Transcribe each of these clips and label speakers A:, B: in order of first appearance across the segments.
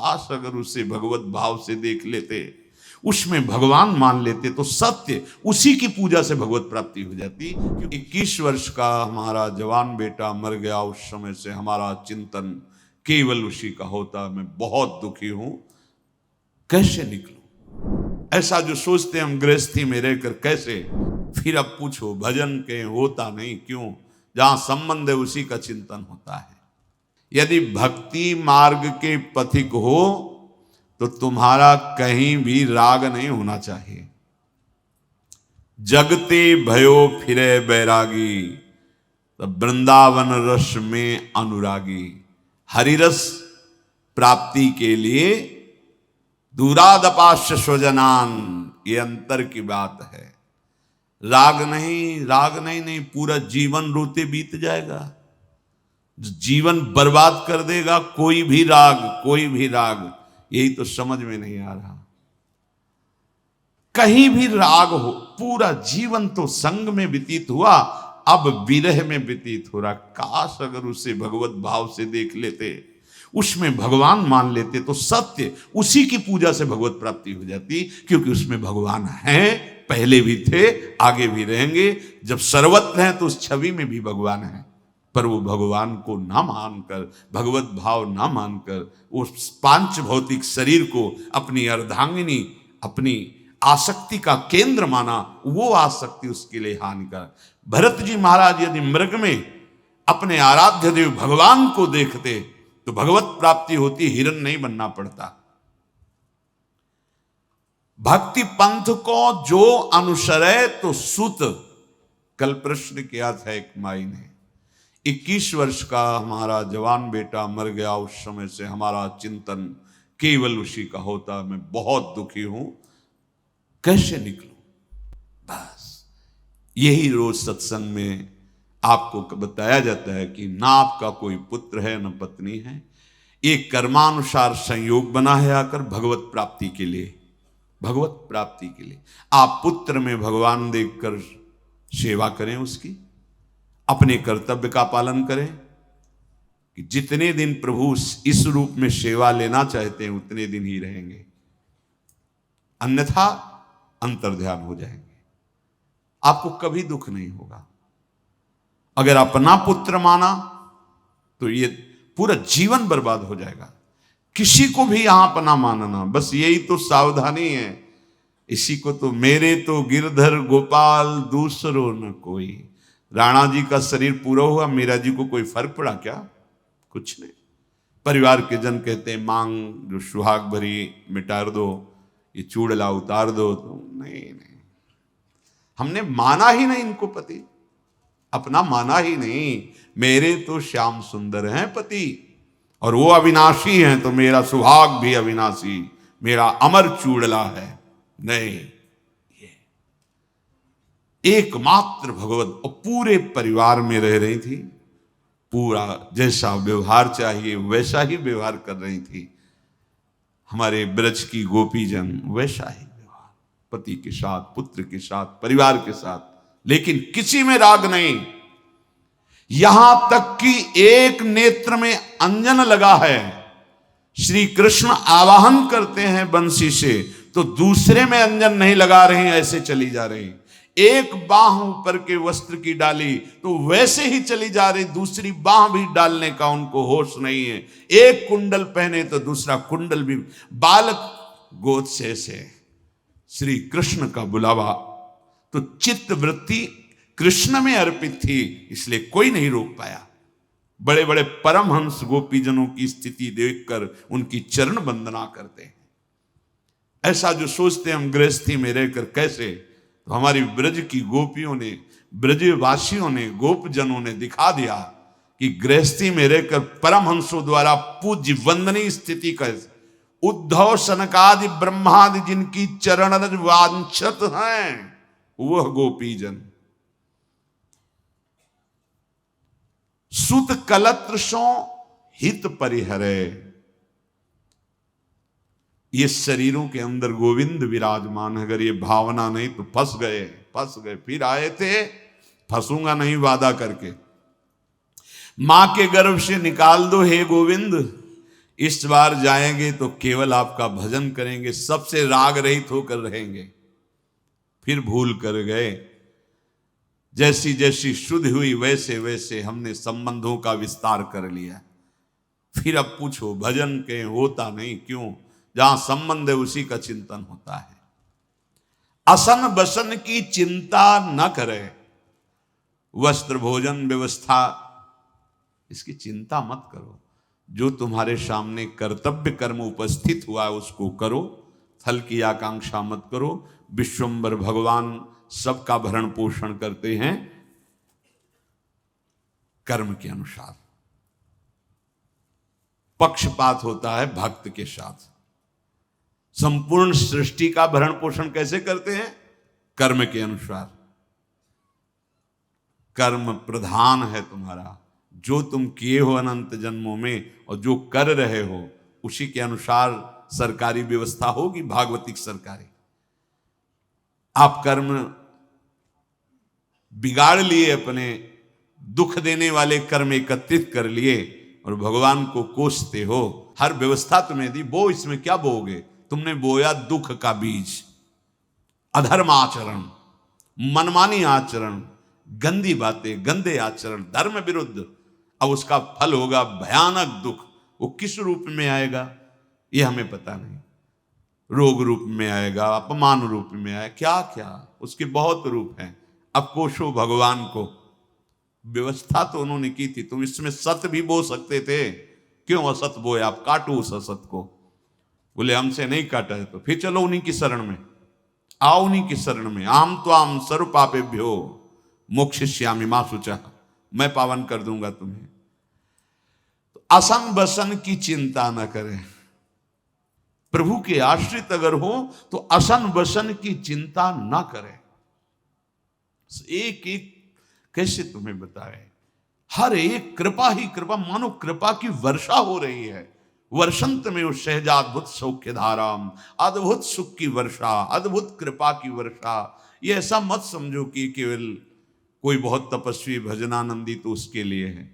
A: काश अगर उसे भगवत भाव से देख लेते, उसमें भगवान मान लेते तो सत्य उसी की पूजा से भगवत प्राप्ति हो जाती। 21 वर्ष का हमारा जवान बेटा मर गया, उस समय से हमारा चिंतन केवल उसी का होता। मैं बहुत दुखी हूं, कैसे निकलूं? ऐसा जो सोचते हम गृहस्थी में रहकर कैसे, फिर अब पूछो भजन के होता नहीं क्यों? जहां संबंध है उसी का चिंतन होता है। यदि भक्ति मार्ग के पथिक हो तो तुम्हारा कहीं भी राग नहीं होना चाहिए। जगते भयो फिरे बैरागी, तब वृंदावन रस में अनुरागी। हरिरस प्राप्ति के लिए दूरादपाश्य स्वजनान, ये अंतर की बात है। राग नहीं, राग नहीं, नहीं, पूरा जीवन रोते बीत जाएगा, जीवन बर्बाद कर देगा। कोई भी राग, कोई भी राग, यही तो समझ में नहीं आ रहा। कहीं भी राग हो, पूरा जीवन तो संग में व्यतीत हुआ, अब विरह में व्यतीत हो रहा। काश अगर उसे भगवत भाव से देख लेते, उसमें भगवान मान लेते तो सत्य उसी की पूजा से भगवत प्राप्ति हो जाती। क्योंकि उसमें भगवान है, पहले भी थे, आगे भी रहेंगे। जब सर्वत्र हैं तो उस छवि में भी भगवान है। पर वो भगवान को ना मानकर, भगवत भाव ना मानकर, उस पांच भौतिक शरीर को अपनी अर्धांगिनी, अपनी आसक्ति का केंद्र माना। वो आसक्ति उसके लिए हानिकारक। भरत जी महाराज यदि मृग में अपने आराध्य देव भगवान को देखते तो भगवत प्राप्ति होती, हिरण नहीं बनना पड़ता। भक्ति पंथ को जो अनुसरे तो सुत। कल प्रश्न किया था एक माई ने, 21 वर्ष का हमारा जवान बेटा मर गया, उस समय से हमारा चिंतन केवल उसी का होता। मैं बहुत दुखी हूं, कैसे निकलूं? बस यही रोज सत्संग में आपको बताया जाता है कि ना आपका कोई पुत्र है न पत्नी है, एक कर्मानुसार संयोग बना है आकर भगवत प्राप्ति के लिए, भगवत प्राप्ति के लिए। आप पुत्र में भगवान देखकर सेवा करें उसकी, अपने कर्तव्य का पालन करें कि जितने दिन प्रभु इस रूप में सेवा लेना चाहते हैं उतने दिन ही रहेंगे, अन्यथा अंतर्ध्यान हो जाएंगे। आपको कभी दुख नहीं होगा। अगर अपना पुत्र माना तो ये पूरा जीवन बर्बाद हो जाएगा। किसी को भी यहां अपना मानना, बस यही तो सावधानी है। इसी को तो मेरे तो गिरधर गोपाल दूसरो न कोई। राणा जी का शरीर पूरा हुआ, मीरा जी को कोई फर्क पड़ा क्या? कुछ नहीं। परिवार के जन कहते हैं मांग जो सुहाग भरी मिटा दो, ये चूड़ला उतार दो, तो नहीं नहीं, हमने माना ही नहीं इनको पति, अपना माना ही नहीं। मेरे तो श्याम सुंदर हैं पति और वो अविनाशी हैं, तो मेरा सुहाग भी अविनाशी, मेरा अमर चूड़ला है। नहीं, एकमात्र भगवत, और पूरे परिवार में रह रही थी। पूरा जैसा व्यवहार चाहिए वैसा ही व्यवहार कर रही थी। हमारे ब्रज की गोपीजन वैसा ही व्यवहार, पति के साथ, पुत्र के साथ, परिवार के साथ, लेकिन किसी में राग नहीं। यहां तक कि एक नेत्र में अंजन लगा है, श्री कृष्ण आवाहन करते हैं बंसी से, तो दूसरे में अंजन नहीं लगा रहे, ऐसे चली जा रही। एक बाह ऊपर के वस्त्र की डाली तो वैसे ही चली जा रही, दूसरी बाह भी डालने का उनको होश नहीं है। एक कुंडल पहने तो दूसरा कुंडल भी, बालक गोद से श्री कृष्ण का बुलावा, तो चित्त वृत्ति कृष्ण में अर्पित थी, इसलिए कोई नहीं रोक पाया। बड़े बड़े परमहंस गोपीजनों की स्थिति देखकर उनकी चरण वंदना करते हैं। ऐसा जो सोचते हम गृहस्थी में रहकर कैसे, तो हमारी ब्रज की गोपियों ने, ब्रजवासियों ने, गोपजनों ने दिखा दिया कि गृहस्थी में रहकर परमहंसों द्वारा पूज्य वंदनीय स्थिति कैसे। उद्धव सनकादि ब्रह्मादि जिनकी चरण रज वांछत हैं, वह गोपीजन सुत कलत्र सो हित परिहरे। ये शरीरों के अंदर गोविंद विराजमान है। अगर ये भावना नहीं तो फंस गए, फंस गए। फिर आए थे, फंसूंगा नहीं वादा करके। मां के गर्भ से निकाल दो हे गोविंद, इस बार जाएंगे तो केवल आपका भजन करेंगे, सबसे राग रहित होकर रहेंगे। फिर भूल कर गए, जैसी जैसी शुद्धि हुई वैसे वैसे हमने संबंधों का विस्तार कर लिया। फिर अब पूछो भजन के होता नहीं क्यों? जहां संबंध है उसी का चिंतन होता है। असन बसन की चिंता न करे, वस्त्र भोजन व्यवस्था इसकी चिंता मत करो। जो तुम्हारे सामने कर्तव्य कर्म उपस्थित हुआ है उसको करो, फल की आकांक्षा मत करो। विश्वम्बर भगवान सबका भरण पोषण करते हैं कर्म के अनुसार। पक्षपात होता है भक्त के साथ। संपूर्ण सृष्टि का भरण पोषण कैसे करते हैं? कर्म के अनुसार। कर्म प्रधान है तुम्हारा, जो तुम किए हो अनंत जन्मों में और जो कर रहे हो उसी के अनुसार सरकारी व्यवस्था होगी, भागवतिक सरकारी। आप कर्म बिगाड़ लिए, अपने दुख देने वाले कर्म एकत्रित कर लिए और भगवान को कोसते हो। हर व्यवस्था तुम्हें दी, बो इसमें क्या बोओगे? तुमने बोया दुख का बीज, अधर्म आचरण, मनमानी आचरण, गंदी बातें, गंदे आचरण, धर्म विरुद्ध। अब उसका फल होगा भयानक दुख। वो किस रूप में आएगा ये हमें पता नहीं। रोग रूप में आएगा, अपमान रूप में आएगा, क्या क्या उसके बहुत रूप हैं। अब कोशो भगवान को। व्यवस्था तो उन्होंने की थी, तुम इसमें सत भी बो सकते थे, क्यों असत बोए? आप काटो उस असत को। बोले हमसे नहीं काटा है तो फिर चलो उन्हीं की शरण में, आओ उन्हीं की शरण में। आम तो आम सर्व पापेभ्यो मोक्षयिष्यामि मा शुचः, मैं पावन कर दूंगा तुम्हें। तो असन बसन की चिंता न करें। प्रभु के आश्रित अगर हो तो असन बसन की चिंता न करें। एक एक कैसे तुम्हें बताए, हर एक कृपा ही कृपा, मानो कृपा की वर्षा हो रही है। वर्षंत में उस सहजाद्भुत सौख्य धाराम, अद्भुत सुख की वर्षा, अद्भुत कृपा की वर्षा। ये ऐसा मत समझो कि केवल कोई बहुत तपस्वी भजनानंदी तो उसके लिए है।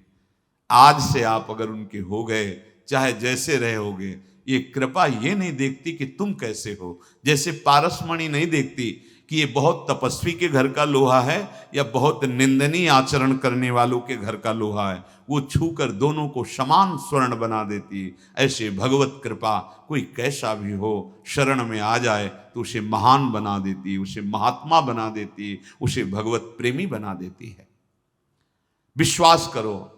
A: आज से आप अगर उनके हो गए, चाहे जैसे रहे होगे, ये कृपा ये नहीं देखती कि तुम कैसे हो। जैसे पारसमणि नहीं देखती कि ये बहुत तपस्वी के घर का लोहा है या बहुत निंदनीय आचरण करने वालों के घर का लोहा है, वो छूकर दोनों को समान स्वर्ण बना देती। ऐसे भगवत कृपा कोई कैसा भी हो शरण में आ जाए तो उसे महान बना देती, उसे महात्मा बना देती, उसे भगवत प्रेमी बना देती है। विश्वास करो,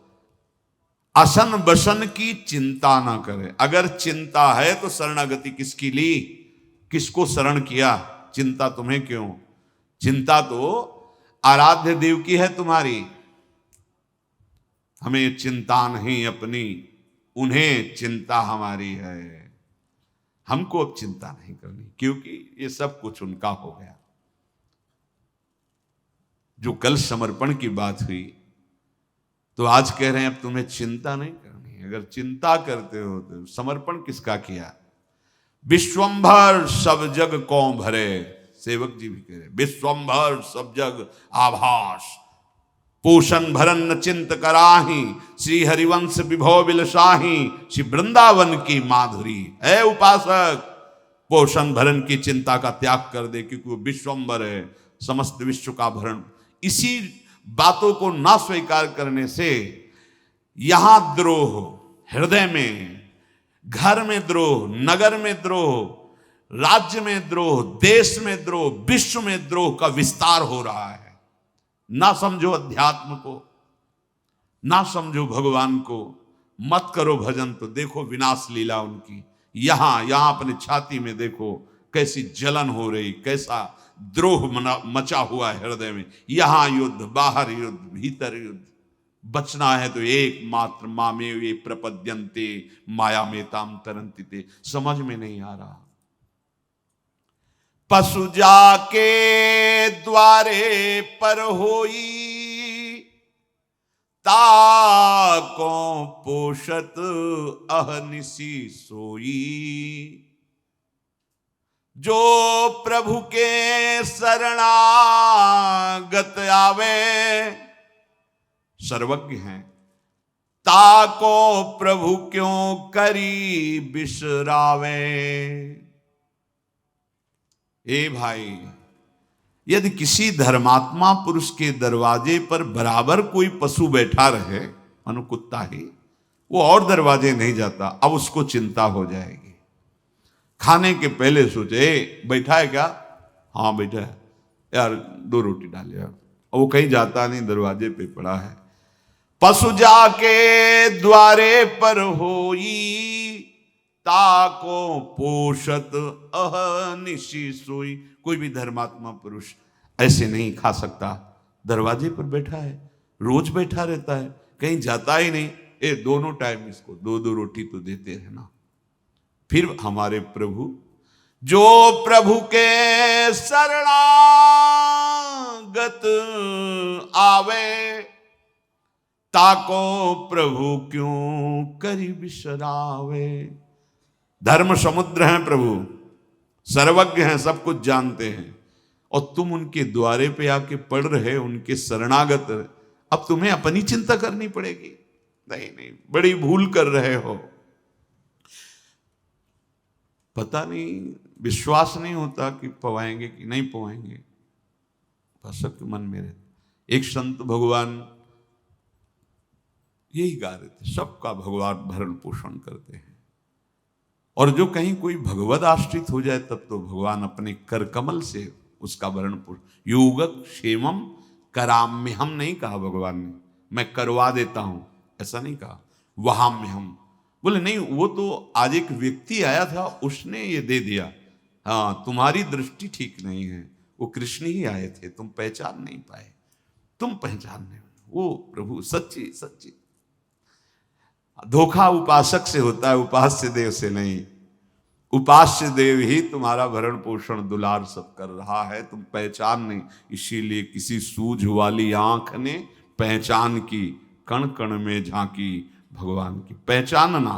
A: असन बसन की चिंता ना करे। अगर चिंता है तो शरणागति किसकी ली, किसको शरण किया? चिंता तुम्हें क्यों? चिंता तो आराध्य देव की है तुम्हारी। हमें चिंता नहीं अपनी, उन्हें चिंता हमारी है। हमको अब चिंता नहीं करनी, क्योंकि ये सब कुछ उनका हो गया। जो कल समर्पण की बात हुई तो आज कह रहे हैं अब तुम्हें चिंता नहीं करनी। अगर चिंता करते हो तो समर्पण किसका किया? विश्वंभर सब जग को भरे, सेवक जी भी कह रहे विश्वंभर सब जग आभास, पोषण भरन न चिंत कराही, श्री हरिवंश विभव बिलसाही, श्री वृंदावन की माधुरी। है उपासक, पोषण भरण की चिंता का त्याग कर दे, क्योंकि वो विश्वंभर है, समस्त विश्व का भरण। इसी बातों को ना स्वीकार करने से यहां द्रोह, हृदय में, घर में द्रोह, नगर में द्रोह, राज्य में द्रोह, देश में द्रोह, विश्व में द्रोह का विस्तार हो रहा है। ना समझो अध्यात्म को, ना समझो भगवान को, मत करो भजन तो देखो विनाश लीला उनकी। यहां अपने छाती में देखो कैसी जलन हो रही, कैसा द्रोह मचा हुआ है हृदय में। यहां युद्ध, बाहर युद्ध, भीतर युद्ध। बचना है तो एकमात्र मामे वे प्रपद्यन्ते माया में ताम तरंतिते। समझ में नहीं आ रहा। पशु जाके द्वारे पर होई, ताको पोषत अहनिसी सोई। जो प्रभु के शरणागत आवे, सर्वज्ञ हैं ताको प्रभु क्यों करी बिसरावे। ए भाई, यदि किसी धर्मात्मा पुरुष के दरवाजे पर बराबर कोई पशु बैठा रहे, मानो कुत्ता ही, वो और दरवाजे नहीं जाता, अब उसको चिंता हो जाएगी। खाने के पहले सोचे बैठा है क्या, हाँ बैठा है, यार 2 रोटी डाल यार, और वो कहीं जाता नहीं, दरवाजे पे पड़ा है। पशु जाके द्वारे पर होई, ताको पोषत अहनिशि सोई। कोई भी धर्मात्मा पुरुष ऐसे नहीं खा सकता, दरवाजे पर बैठा है, रोज बैठा रहता है, कहीं जाता ही नहीं। दोनों टाइम इसको 2-2 रोटी तो देते रहना। फिर हमारे प्रभु, जो प्रभु के शरणागत आवे, ताको प्रभु क्यों करी बिसरावे। धर्म समुद्र हैं प्रभु, सर्वज्ञ हैं, सब कुछ जानते हैं, और तुम उनके द्वारे पे आके पढ़ रहे, उनके शरणागत। अब तुम्हें अपनी चिंता करनी पड़ेगी? नहीं नहीं, बड़ी भूल कर रहे हो। पता नहीं, विश्वास नहीं होता कि पवाएंगे कि नहीं पवाएंगे, भसक मन में रहते। एक संत भगवान यही गा रहे थे, सबका भगवान भरण पोषण करते हैं, और जो कहीं कोई भगवत आश्रित हो जाए तब तो भगवान अपने कर कमल से उसका भरण पोषण। योगक क्षेमम कराम्य हम नहीं कहा भगवान ने, मैं करवा देता हूं, ऐसा नहीं कहा। वहां में हम बोले नहीं, वो तो आज एक व्यक्ति आया था, उसने ये दे दिया। हाँ, तुम्हारी दृष्टि ठीक नहीं है, वो कृष्ण ही आए थे, तुम पहचान नहीं पाए, तुम पहचानने वो प्रभु सच्ची सच्ची। धोखा उपासक से होता है, उपास्य देव से नहीं। उपास्य देव ही तुम्हारा भरण पोषण दुलार सब कर रहा है, तुम पहचान नहीं। इसीलिए किसी सूझ वाली आंख ने पहचान की, कण कण में झांकी भगवान की। पहचानना,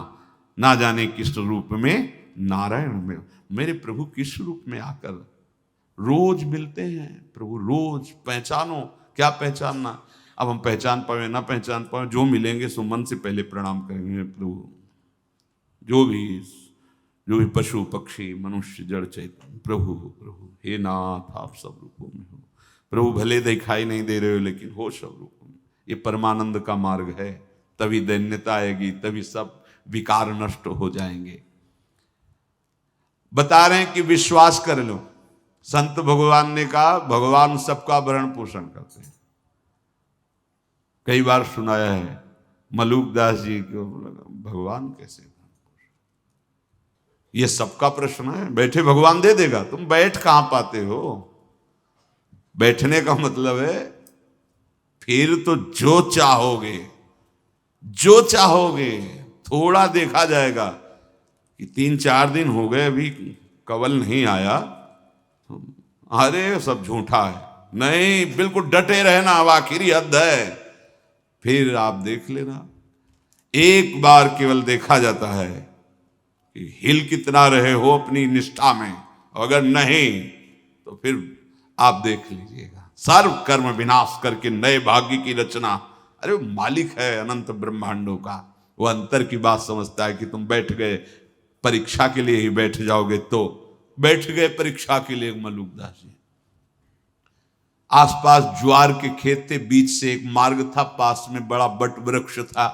A: ना जाने किस रूप में, नारायण में। मेरे प्रभु किस रूप में आकर रोज मिलते हैं प्रभु, रोज। पहचानो, क्या पहचानना? अब हम पहचान पाए ना पहचान पाए, जो मिलेंगे सो मन से पहले प्रणाम करेंगे प्रभु। जो भी पशु पक्षी मनुष्य जड़ चैतन्य, प्रभु प्रभु हे नाथ आप सब रूपों में हो प्रभु। भले दिखाई नहीं दे रहे हो लेकिन हो सब रूपों में। ये परमानंद का मार्ग है, तभी दैन्यता आएगी, तभी सब विकार नष्ट हो जाएंगे। बता रहे हैं कि विश्वास कर लो। संत भगवान ने कहा भगवान सबका भरण पोषण करते हैं। कई बार सुनाया है मलूक दास जी को, भगवान कैसे? ये सबका प्रश्न है। बैठे भगवान दे देगा, तुम बैठ कहां पाते हो? बैठने का मतलब है फिर तो जो चाहोगे थोड़ा देखा जाएगा कि 3-4 दिन हो गए अभी कवल नहीं आया, अरे सब झूठा है। नहीं, बिल्कुल डटे रहना, अब आखिरी हद है। फिर आप देख लेना, एक बार केवल देखा जाता है कि हिल कितना रहे हो अपनी निष्ठा में, अगर नहीं तो फिर आप देख लीजिएगा। सर्व कर्म विनाश करके नए भाग्य की रचना। अरे वो मालिक है अनंत ब्रह्मांडों का, वो अंतर की बात समझता है कि तुम बैठ गए परीक्षा के लिए ही बैठ जाओगे, तो बैठ गए परीक्षा के लिए। मलूक दास जी, आसपास ज्वार के खेत थे, बीच से एक मार्ग था, पास में बड़ा बट वृक्ष था,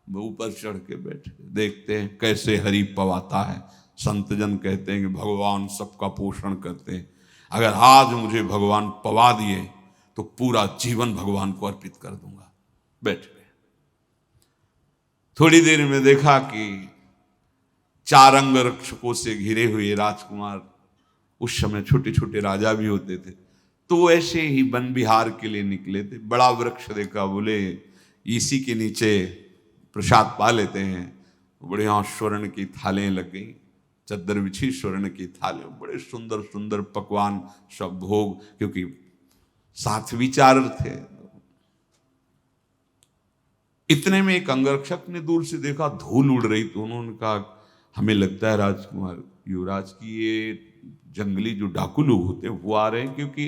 A: वो ऊपर चढ़ के बैठे, देखते हैं कैसे हरि पवाता है। संतजन कहते हैं कि भगवान सबका पोषण करते हैं, अगर आज मुझे भगवान पवा दिए तो पूरा जीवन भगवान को अर्पित कर दूंगा। बैठ गए। थोड़ी देर में देखा कि 4 अंग रक्षकों से घिरे हुए राजकुमार, उस समय छोटे छोटे राजा भी होते थे, तो ऐसे ही वन विहार के लिए निकले थे। बड़ा वृक्ष देखा, बोले इसी के नीचे प्रसाद पा लेते हैं। बढ़िया स्वर्ण की थालें लग गई, चद्दर बिछी, स्वर्ण की थाले, बड़े सुंदर सुंदर पकवान, सब भोग, क्योंकि साथ विचार थे। इतने में एक अंगरक्षक ने दूर से देखा धूल उड़ रही, तो उन्होंने कहा हमें लगता है राजकुमार युवराज की ये जंगली जो डाकू लोग होते हैं वो आ रहे हैं, क्योंकि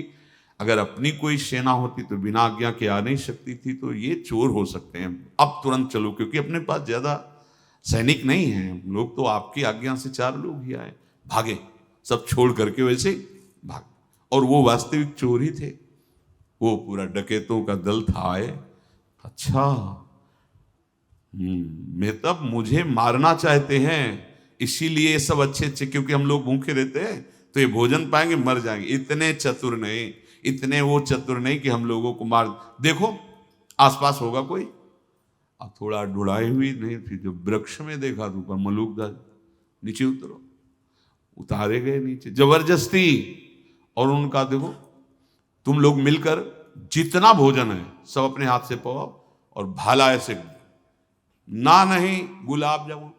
A: अगर अपनी कोई सेना होती तो बिना आज्ञा के आ नहीं सकती थी, तो ये चोर हो सकते हैं, अब तुरंत चलो, क्योंकि अपने पास ज्यादा सैनिक नहीं है, लोग तो आपकी आज्ञा से 4 लोग ही आए, भागे, सब छोड़ करके वैसे ही भाग। और वो वास्तविक चोर ही थे, वो पूरा डकैतों का दल था। आए, अच्छा, मैं तब मुझे मारना चाहते हैं, इसीलिए सब अच्छे अच्छे, क्योंकि हम लोग भूखे रहते हैं तो ये भोजन पाएंगे मर जाएंगे। इतने चतुर नहीं, इतने वो चतुर नहीं कि हम लोगों को मार। देखो आसपास होगा कोई, अब थोड़ा ढुलाई हुई नहीं थी, जो वृक्ष में देखा तो ऊपर मलूकदार, नीचे उतरो, उतारे गए नीचे जबरदस्ती। और उनका देखो, तुम लोग मिलकर जितना भोजन है सब अपने हाथ से पवाओ, और भाला ऐसे ना, नहीं गुलाब जामुन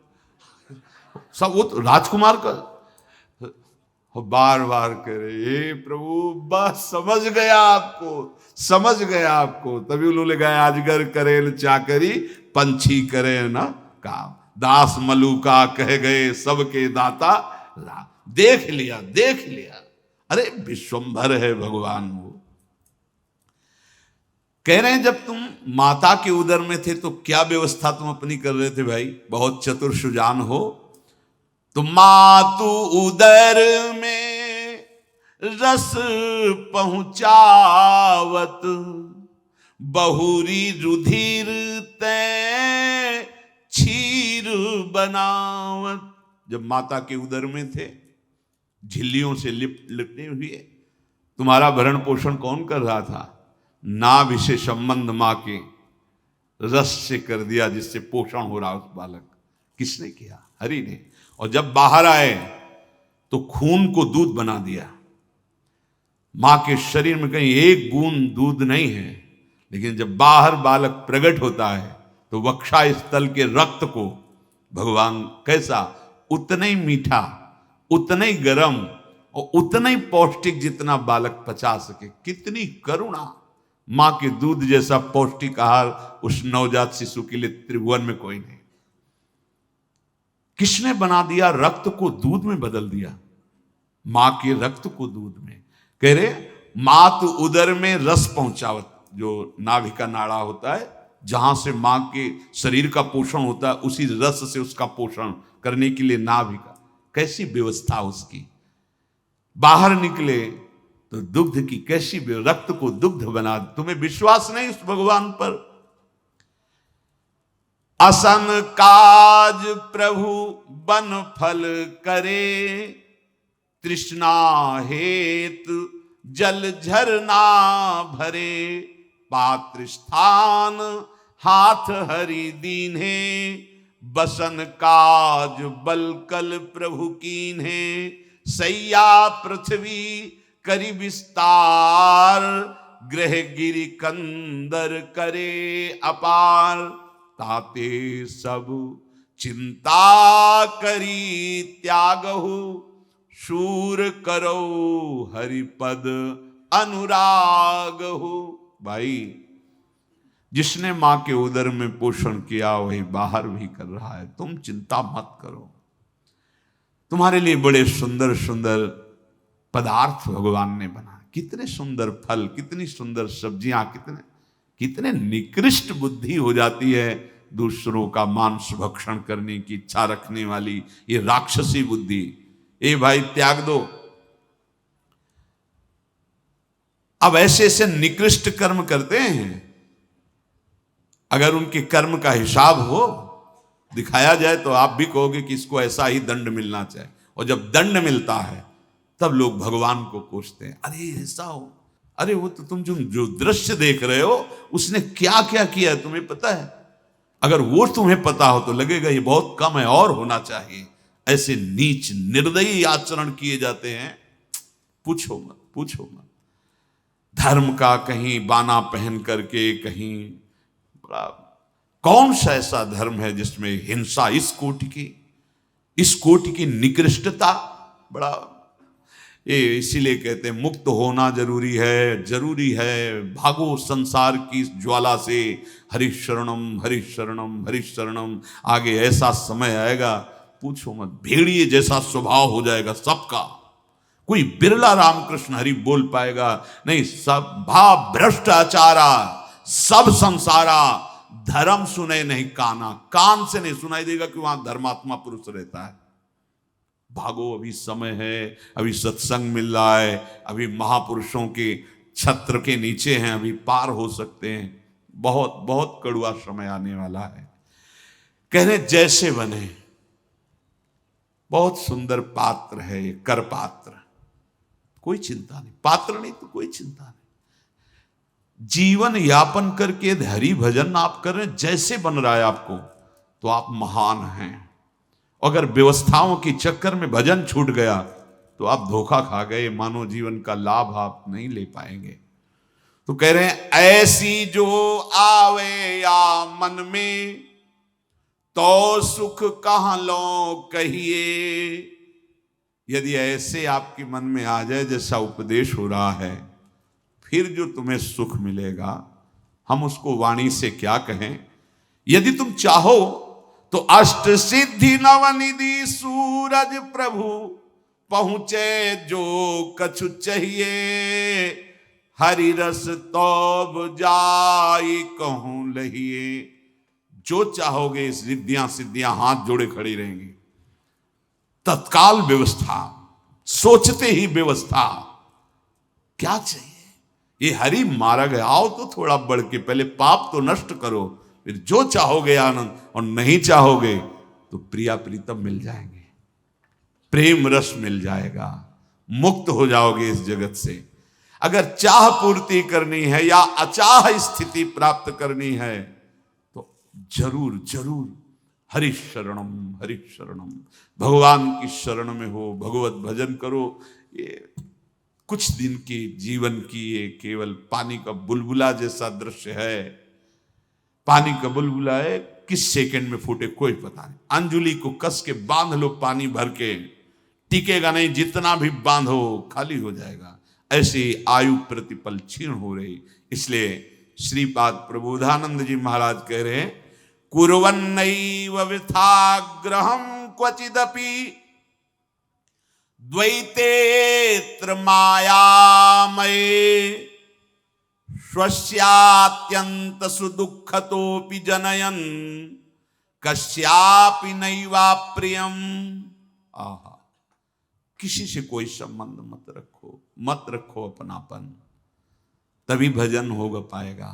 A: सब, वो तो राजकुमार का बार बार करे, हे प्रभु बस समझ गया आपको, समझ गया आपको। तभी उन्होंने गाया, अजगर करेल चाकरी, पंछी करे ना काम, दास मलूका कह गए सबके दाता ला। देख लिया, देख लिया, अरे विश्वंभर है भगवान। वो कह रहे हैं जब तुम माता के उदर में थे तो क्या व्यवस्था तुम अपनी कर रहे थे भाई, बहुत चतुर सुजान हो। तो मातु उदर में रस पहुंचावत, बहुरी रुधिर तै क्षीर बनावत। जब माता के उदर में थे, झिल्लियों से लिपटे हुए, तुम्हारा भरण पोषण कौन कर रहा था? नाभि से संबंध मां के रस से कर दिया, जिससे पोषण हो रहा उस बालक। किसने किया? हरि ने। और जब बाहर आए तो खून को दूध बना दिया। मां के शरीर में कहीं एक बूंद दूध नहीं है, लेकिन जब बाहर बालक प्रकट होता है तो वक्षा स्थल के रक्त को भगवान कैसा, उतना ही मीठा, उतना ही गर्म और उतना ही पौष्टिक जितना बालक पचा सके। कितनी करुणा! मां के दूध जैसा पौष्टिक आहार उस नवजात शिशु के लिए त्रिभुवन में कोई नहीं। किसने बना दिया? रक्त को दूध में बदल दिया, मां के रक्त को दूध में। कह रहे मात उदर में रस पहुंचावत, जो नाभि का नाड़ा होता है जहां से मां के शरीर का पोषण होता है, उसी रस से उसका पोषण करने के लिए नाभि का कैसी व्यवस्था उसकी। बाहर निकले तो दुग्ध की कैसी, रक्त को दुग्ध बना। तुम्हें विश्वास नहीं उस भगवान पर? असन काज प्रभु बन फल करे, तृष्णा हेतु जल झरना भरे, पात्र स्थान हाथ हरि दीन्हे, बसन काज बलकल प्रभु कीन्हे, सैया पृथ्वी करी विस्तार, ग्रह गिरि कंदर करे अपार, ताते सब चिंता करी त्यागहु, शूर करो हरिपद अनुरागहु। भाई, जिसने मां के उदर में पोषण किया वही बाहर भी कर रहा है, तुम चिंता मत करो। तुम्हारे लिए बड़े सुंदर सुंदर पदार्थ भगवान ने बना, कितने सुंदर फल, कितनी सुंदर सब्जियां, कितने निकृष्ट बुद्धि हो जाती है दूसरों का मांस भक्षण करने की इच्छा रखने वाली ये राक्षसी बुद्धि। ए भाई त्याग दो। अब ऐसे ऐसे निकृष्ट कर्म करते हैं, अगर उनके कर्म का हिसाब हो, दिखाया जाए तो आप भी कहोगे कि इसको ऐसा ही दंड मिलना चाहिए। और जब दंड मिलता है तब लोग भगवान को कोसते हैं, अरे ऐसा हो, अरे वो तो तुम जो दृश्य देख रहे हो उसने क्या क्या किया तुम्हें पता है? अगर वो तुम्हें पता हो तो लगेगा ये बहुत कम है, और होना चाहिए। ऐसे नीच निर्दयी आचरण किए जाते हैं, पूछो मत, पूछो मत। धर्म का कहीं बाना पहन करके, कहीं बड़ा, कौन सा ऐसा धर्म है जिसमें हिंसा इस कोटि की निकृष्टता, बड़ा ये इसीलिए कहते हैं मुक्त होना जरूरी है, जरूरी है। भागो संसार की ज्वाला से, हरिशरणम हरिशरणम हरिशरणम। आगे ऐसा समय आएगा पूछो मत, भेड़िए जैसा स्वभाव हो जाएगा सबका। कोई बिरला रामकृष्ण हरि बोल पाएगा, नहीं सब भाव भ्रष्टाचारा सब संसारा, धर्म सुने नहीं काना, कान से नहीं सुनाई देगा कि वहां धर्मात्मा पुरुष रहता है। भागो, अभी समय है, अभी सत्संग मिल रहा है, अभी महापुरुषों के छत्र के नीचे हैं, अभी पार हो सकते हैं। बहुत बहुत कड़वा समय आने वाला है। कह रहे जैसे बने, बहुत सुंदर पात्र है ये, कर पात्र, कोई चिंता नहीं, पात्र नहीं तो कोई चिंता नहीं। जीवन यापन करके हरि भजन आप कर रहे हैं, जैसे बन रहा है आपको, तो आप महान हैं। अगर व्यवस्थाओं के चक्कर में भजन छूट गया तो आप धोखा खा गए, मानव जीवन का लाभ आप नहीं ले पाएंगे। तो कह रहे हैं ऐसी जो आवे या मन में, तो सुख कहां लो कहिए। यदि ऐसे आपके मन में आ जाए जैसा उपदेश हो रहा है, फिर जो तुम्हें सुख मिलेगा हम उसको वाणी से क्या कहें। यदि तुम चाहो तो अष्ट सिद्धि नवनिधि सूरज प्रभु पहुंचे जो कछु चाहिए। हरि रस तौब जाई कहूं लहिए। जो चाहोगे सिद्धियां सिद्धियां हाथ जोड़े खड़ी रहेंगी। तत्काल व्यवस्था, सोचते ही व्यवस्था, क्या चाहिए। ये हरि मार्ग है, आओ तो थोड़ा बढ़ के पहले पाप तो नष्ट करो, फिर जो चाहोगे आनंद, और नहीं चाहोगे तो प्रिया प्रीतम मिल जाएंगे, प्रेम रस मिल जाएगा, मुक्त हो जाओगे इस जगत से। अगर चाह पूर्ति करनी है या अचाह स्थिति प्राप्त करनी है तो जरूर जरूर हरि शरणम, हरि शरणम, भगवान की शरण में हो, भगवत भजन करो। ये कुछ दिन के जीवन की ये केवल पानी का बुलबुला जैसा दृश्य है। पानी का बुलबुला है, किस सेकंड में फूटे कोई पता नहीं। अंजुली को कस के बांध लो पानी भर के, टिकेगा नहीं, जितना भी बांधो खाली हो जाएगा। ऐसे आयु प्रतिपल क्षीण हो रही। इसलिए श्रीपाद प्रबोधानंद जी महाराज कह रहे हैं, कुर्वन्नैव वृथाग्रहं क्वचिदपि द्वैतेत्र मायामये स्वस्यात्यंत सुदुःखतोपि जनयन् कस्यापि नैवाप्रियम्। आहा, किसी से कोई संबंध मत रखो, मत रखो अपनापन, तभी भजन होगा पाएगा।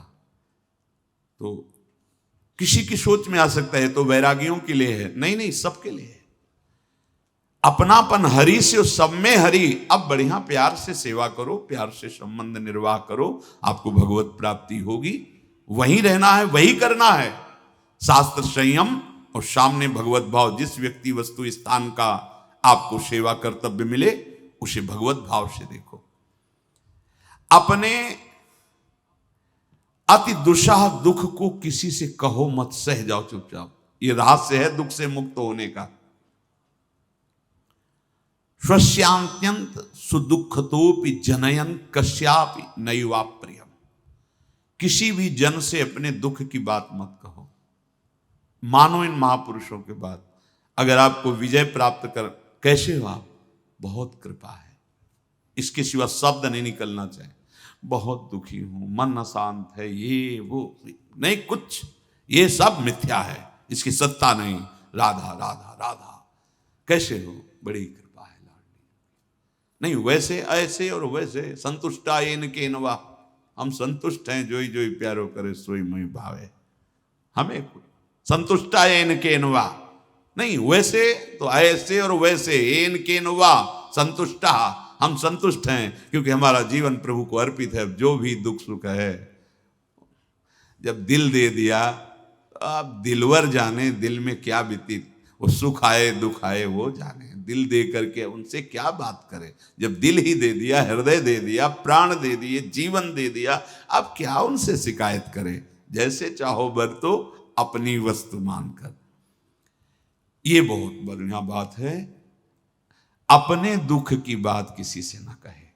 A: तो किसी की सोच में आ सकता है तो वैरागियों के लिए है, नहीं नहीं, सबके लिए है। अपनापन हरि से, सब में हरि। अब बढ़िया प्यार से सेवा करो, प्यार से संबंध निर्वाह करो, आपको भगवत प्राप्ति होगी। वहीं रहना है, वही करना है। शास्त्र संयम और सामने भगवत भाव। जिस व्यक्ति वस्तु स्थान का आपको सेवा कर्तव्य मिले, उसे भगवत भाव से देखो। अपने अति दुस्साह दुख को किसी से कहो मत, सह जाओ चुपचाप। ये रहस्य है दुख से मुक्त होने का। स्वस्यांत्यंत सुदुःखतोपि जनयन कस्यापि नैवाप्रियम। किसी भी जन से अपने दुख की बात मत कहो। मानो इन महापुरुषों के बाद, अगर आपको विजय प्राप्त कर, कैसे हो आप, बहुत कृपा है, इसके सिवा शब्द नहीं निकलना चाहिए। बहुत दुखी हूं, मन अशांत है, ये वो नहीं, कुछ ये सब मिथ्या है, इसकी सत्ता नहीं। राधा राधा राधा, कैसे हो, बड़ी कृपा है लाडली। नहीं, वैसे ऐसे और वैसे, संतुष्टा येन केनवा, हम संतुष्ट हैं, जोई जोई प्यारो करे सोई मोहि भावे। हमें संतुष्टा येन केनवा नहीं, वैसे तो ऐसे और वैसे, येन केनवा संतुष्टा, हम संतुष्ट हैं क्योंकि हमारा जीवन प्रभु को अर्पित है। जो भी दुख सुख है, जब दिल दे दिया, अब दिलवर जाने दिल में क्या बीती। वो सुख आए दुख आए वो जाने, दिल दे करके उनसे क्या बात करें। जब दिल ही दे दिया, हृदय दे दिया, प्राण दे दिए, जीवन दे दिया, अब क्या उनसे शिकायत करें। जैसे चाहो बरतो, अपनी वस्तु मानकर। ये बहुत बढ़िया बात है। अपने दुख की बात किसी से ना कहे,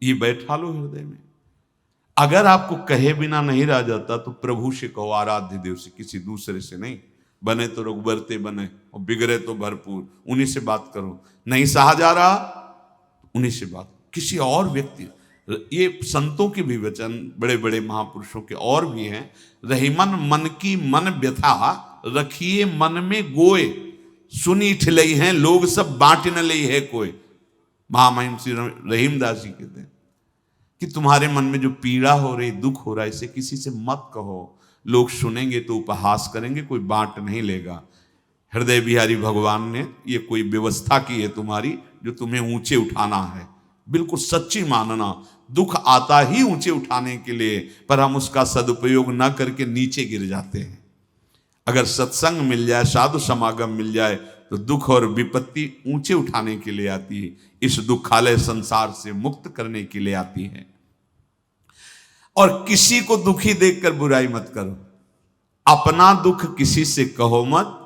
A: ये बैठा लो हृदय में। अगर आपको कहे बिना नहीं रह जाता तो प्रभु से कहो, आराध्य देव से, किसी दूसरे से नहीं। बने तो रघुबरते बने और बिगड़े तो भरपूर, उन्हीं से बात करो। नहीं सहा जा रहा, उन्हीं से बात। किसी और व्यक्ति, ये संतों के भी वचन, बड़े बड़े महापुरुषों के और भी हैं। रहीमन मन की मन व्यथा, रखिए मन में गोए, सुनी ठिलई हैं लोग सब बांट न लई है कोई। महामहिम श्री रहीमदास जी कहते हैं कि तुम्हारे मन में जो पीड़ा हो रही, दुख हो रहा है, इसे किसी से मत कहो। लोग सुनेंगे तो उपहास करेंगे, कोई बांट नहीं लेगा। हृदय बिहारी भगवान ने ये कोई व्यवस्था की है तुम्हारी, जो तुम्हें ऊंचे उठाना है। बिल्कुल सच्ची मानना, दुख आता ही ऊंचे उठाने के लिए, पर हम उसका सदुपयोग न करके नीचे गिर जाते हैं। अगर सत्संग मिल जाए, साधु समागम मिल जाए, तो दुख और विपत्ति ऊंचे उठाने के लिए आती है, इस दुखालय संसार से मुक्त करने के लिए आती है। और किसी को दुखी देखकर बुराई मत करो, अपना दुख किसी से कहो मत,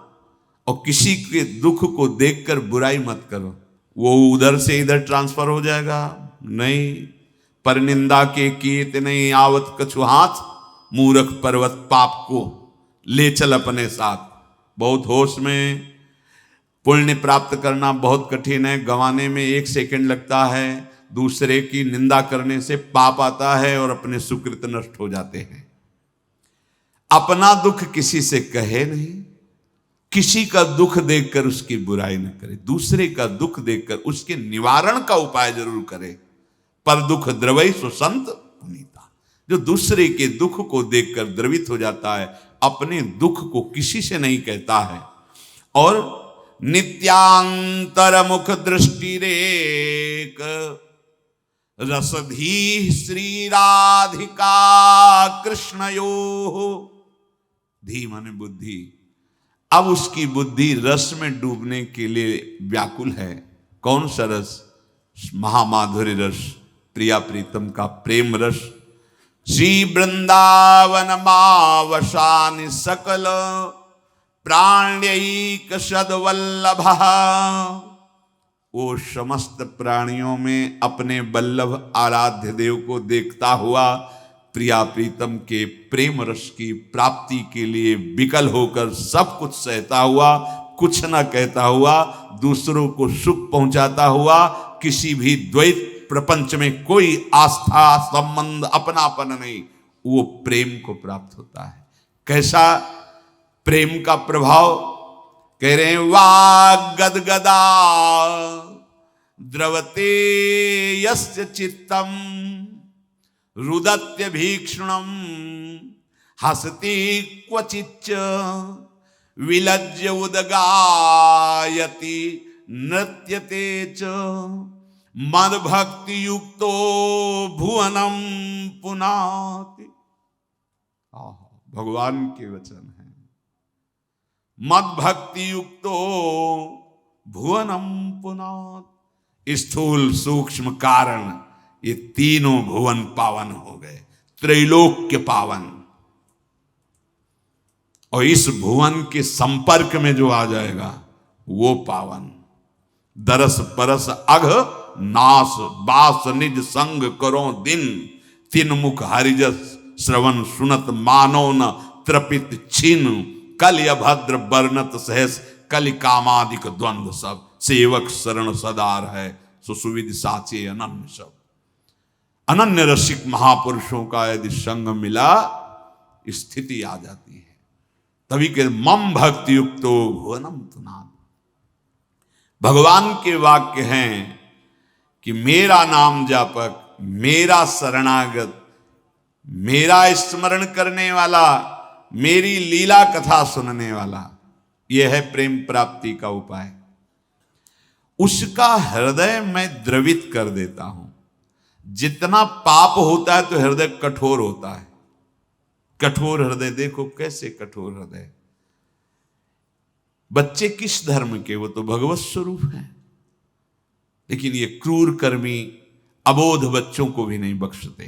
A: और किसी के दुख को देखकर बुराई मत करो। वो उधर से इधर ट्रांसफर हो जाएगा, नहीं। पर निंदा के कीत नहीं आवत कछु हाथ, मूर्ख पर्वत पाप को ले चल अपने साथ। बहुत होश में। पुण्य प्राप्त करना बहुत कठिन है, गंवाने में 1 सेकंड लगता है। दूसरे की निंदा करने से पाप आता है और अपने सुकृत नष्ट हो जाते हैं। अपना दुख किसी से कहे नहीं, किसी का दुख देखकर उसकी बुराई न करे, दूसरे का दुख देखकर उसके निवारण का उपाय जरूर करे। पर दुख द्रवई सो संत पुनीता, जो दूसरे के दुख को देखकर द्रवित हो जाता है, अपने दुख को किसी से नहीं कहता है। और नित्यांतर मुख दृष्टि रेक, रसधी श्री राधिका कृष्णयो। धी माने बुद्धि। अब उसकी बुद्धि रस में डूबने के लिए व्याकुल है। कौन सा रस? महामाधुर्य रस, प्रिया प्रीतम का प्रेम रस। श्री वृंदावन मावसानि सकल प्राण्यैक सद्वल्लभ। वो समस्त प्राणियों में अपने वल्लभ आराध्य देव को देखता हुआ, प्रिया प्रीतम के प्रेम रस की प्राप्ति के लिए विकल होकर सब कुछ सहता हुआ, कुछ न कहता हुआ, दूसरों को सुख पहुंचाता हुआ, किसी भी द्वैत प्रपंच में कोई आस्था संबंध अपनापन नहीं, वो प्रेम को प्राप्त होता है। कैसा प्रेम का प्रभाव? कह रहे हैं, वाग गदगदा द्रवते यस्य चित्तम रुदत्य भीक्षणम हसति क्वचिच्च विलज्य उदगायति नृत्यते च मद भक्ति युक्तो भुवनम पुनाति। भगवान के वचन है। मद भक्ति युक्तो भुवनम पुनाति। स्थूल सूक्ष्म कारण, ये तीनों भुवन पावन हो गए, त्रैलोक्य पावन। और इस भुवन के संपर्क में जो आ जाएगा वो पावन। दरस परस अघ नास बास निज संग करो दिन, तीन मुख हरिजस श्रवण सुनत मानो न त्रपित छिन। कलि अभद्र बरनत सहस कलि कामादिक द्वंद्व सब, सेवक शरण सदार है सुसुविद साचे अनन्य सब। अनन्य रसिक महापुरुषों का यदि संग मिला, स्थिति आ जाती है। तभी के मम भक्ति युक्तो भुवनम पुनाति। भगवान के वाक्य हैं कि मेरा नाम जापक, मेरा शरणागत, मेरा स्मरण करने वाला, मेरी लीला कथा सुनने वाला, यह है प्रेम प्राप्ति का उपाय। उसका हृदय मैं द्रवित कर देता हूं। जितना पाप होता है तो हृदय कठोर होता है। कठोर हृदय, देखो कैसे कठोर हृदय। बच्चे किस धर्म के? वो तो भगवत स्वरूप हैं, लेकिन ये क्रूर कर्मी अबोध बच्चों को भी नहीं बख्शते।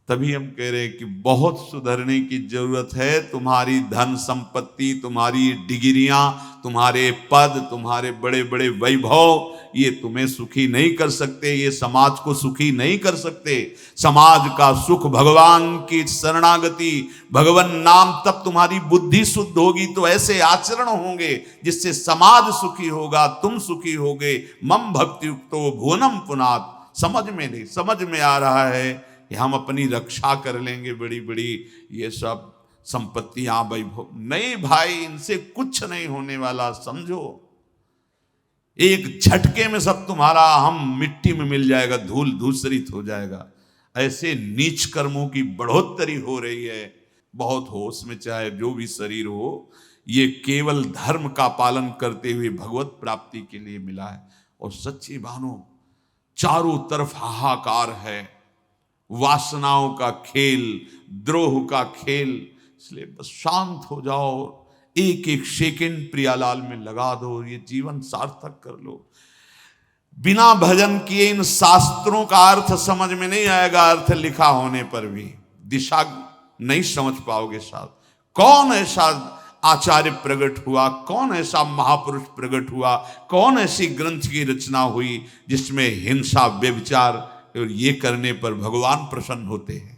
A: तभी हम कह रहे हैं कि बहुत सुधरने की जरूरत है। तुम्हारी धन संपत्ति, तुम्हारी डिग्रियां, तुम्हारे पद, तुम्हारे बड़े बड़े वैभव, ये तुम्हें सुखी नहीं कर सकते, ये समाज को सुखी नहीं कर सकते। समाज का सुख भगवान की शरणागति, भगवान नाम, तब तुम्हारी बुद्धि शुद्ध होगी तो ऐसे आचरण होंगे जिससे समाज सुखी होगा, तुम सुखी होगे। मम भक्ति युक्तो भुवनम पुनात। समझ में नहीं, समझ में आ रहा है कि हम अपनी रक्षा कर लेंगे, बड़ी बड़ी ये सब संपत्तियां, वैभव नहीं भाई, इनसे कुछ नहीं होने वाला। समझो, एक झटके में सब तुम्हारा हम मिट्टी में मिल जाएगा, धूल धूसरित हो जाएगा। ऐसे नीच कर्मों की बढ़ोतरी हो रही है। बहुत होश में, चाहे जो भी शरीर हो, ये केवल धर्म का पालन करते हुए भगवत प्राप्ति के लिए मिला है। और सच्ची मानो चारों तरफ हाहाकार है, वासनाओं का खेल, द्रोह का खेल। इसलिए बस शांत हो जाओ, एक एक सेकंड प्रियालाल में लगा दो, ये जीवन सार्थक कर लो। बिना भजन किए इन शास्त्रों का अर्थ समझ में नहीं आएगा, अर्थ लिखा होने पर भी दिशा नहीं समझ पाओगे। साहब, कौन ऐसा आचार्य प्रकट हुआ, कौन ऐसा महापुरुष प्रकट हुआ, कौन ऐसी ग्रंथ की रचना हुई जिसमें हिंसा, व्यभिचार और ये करने पर भगवान प्रसन्न होते हैं?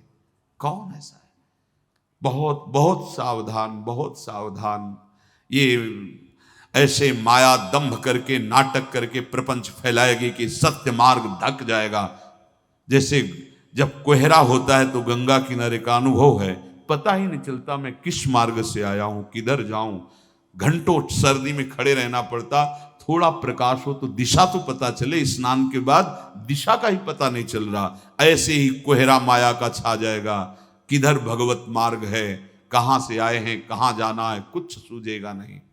A: कौन ऐसा है? बहुत बहुत सावधान, बहुत सावधान। ये ऐसे माया दंभ करके, नाटक करके प्रपंच फैलाएगी कि सत्य मार्ग ढक जाएगा। जैसे जब कोहरा होता है तो गंगा किनारे का अनुभव है, पता ही नहीं चलता मैं किस मार्ग से आया हूं, किधर जाऊं। घंटों सर्दी में खड़े रहना पड़ता, थोड़ा प्रकाश हो तो दिशा तो पता चले। स्नान के बाद दिशा का ही पता नहीं चल रहा। ऐसे ही कोहरा माया का छा जाएगा, किधर भगवत मार्ग है, कहां से आए हैं, कहां जाना है, कुछ सूझेगा नहीं।